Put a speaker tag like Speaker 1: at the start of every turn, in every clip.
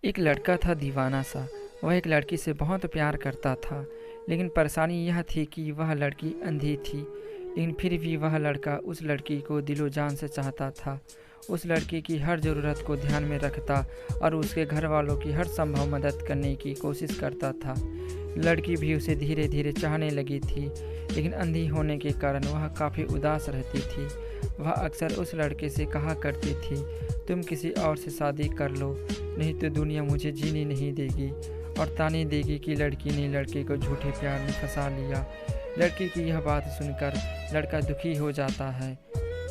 Speaker 1: एक लड़का था दीवाना सा। वह एक लड़की से बहुत प्यार करता था, लेकिन परेशानी यह थी कि वह लड़की अंधी थी। लेकिन फिर भी वह लड़का उस लड़की को दिलो जान से चाहता था। उस लड़की की हर ज़रूरत को ध्यान में रखता और उसके घर वालों की हर संभव मदद करने की कोशिश करता था। लड़की भी उसे धीरे धीरे चाहने लगी थी, लेकिन अंधी होने के कारण वह काफ़ी उदास रहती थी। वह अक्सर उस लड़के से कहा करती थी, तुम किसी और से शादी कर लो, नहीं तो दुनिया मुझे जीने नहीं देगी, और ताने देगी कि लड़की ने लड़के को झूठे प्यार में फंसा लिया। लड़की की यह बात सुनकर लड़का दुखी हो जाता है,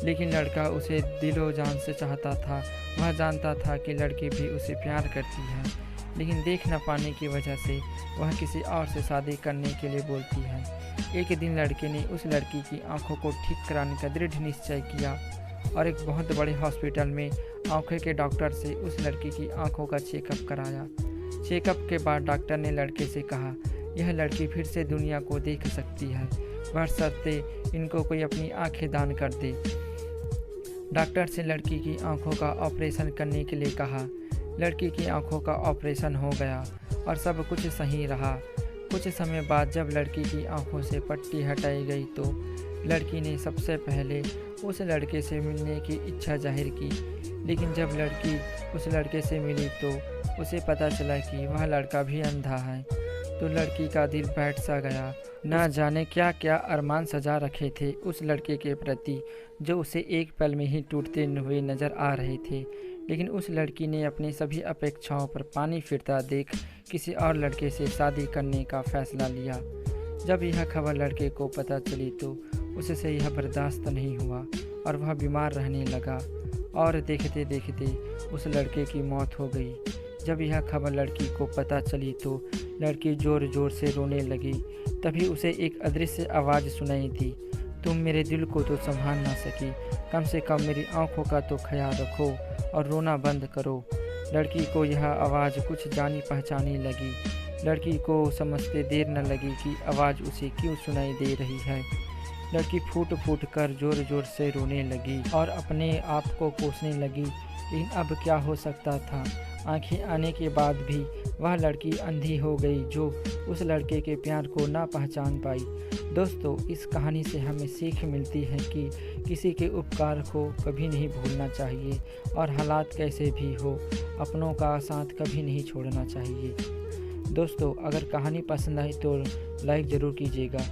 Speaker 1: लेकिन लड़का उसे दिलो जान से चाहता था। वह जानता था कि लड़की भी उसे प्यार करती है, लेकिन देख न पाने की वजह से वह किसी और से शादी करने के लिए बोलती है। एक दिन लड़के ने उस लड़की की आंखों को ठीक कराने का दृढ़ निश्चय किया और एक बहुत बड़े हॉस्पिटल में आंखों के डॉक्टर से उस लड़की की आंखों का चेकअप कराया। चेकअप के बाद डॉक्टर ने लड़के से कहा, यह लड़की फिर से दुनिया को देख सकती है, बशर्ते इनको कोई अपनी आंखें दान कर दे। डॉक्टर से लड़की की आंखों का ऑपरेशन करने के लिए कहा। लड़की की आंखों का ऑपरेशन हो गया और सब कुछ सही रहा। कुछ समय बाद जब लड़की की आंखों से पट्टी हटाई गई तो लड़की ने सबसे पहले उस लड़के से मिलने की इच्छा जाहिर की। लेकिन जब लड़की उस लड़के से मिली तो उसे पता चला कि वह लड़का भी अंधा है। तो लड़की का दिल बैठ सा गया। ना जाने क्या क्या अरमान सजा रखे थे उस लड़के के प्रति, जो उसे एक पल में ही टूटते हुए नजर आ रहे थे। लेकिन उस लड़की ने अपनी सभी अपेक्षाओं पर पानी फिरता देख किसी और लड़के से शादी करने का फैसला लिया। जब यह खबर लड़के को पता चली तो उससे यह बर्दाश्त नहीं हुआ और वह बीमार रहने लगा, और देखते देखते उस लड़के की मौत हो गई। जब यह खबर लड़की को पता चली तो लड़की ज़ोर ज़ोर से रोने लगी। तभी उसे एक अदृश्य आवाज़ सुनाई दी, तुम मेरे दिल को तो संभाल ना सकी, कम से कम मेरी आंखों का तो ख्याल रखो और रोना बंद करो। लड़की को यह आवाज़ कुछ जानी पहचानी लगी। लड़की को समझते देर न लगी कि आवाज़ उसे क्यों सुनाई दे रही है। लड़की फूट फूट कर ज़ोर ज़ोर से रोने लगी और अपने आप को कोसने लगी। लेकिन अब क्या हो सकता था। आंखें आने के बाद भी वह लड़की अंधी हो गई, जो उस लड़के के प्यार को ना पहचान पाई। दोस्तों, इस कहानी से हमें सीख मिलती है कि किसी के उपकार को कभी नहीं भूलना चाहिए, और हालात कैसे भी हो अपनों का साथ कभी नहीं छोड़ना चाहिए। दोस्तों, अगर कहानी पसंद आई तो लाइक ज़रूर कीजिएगा।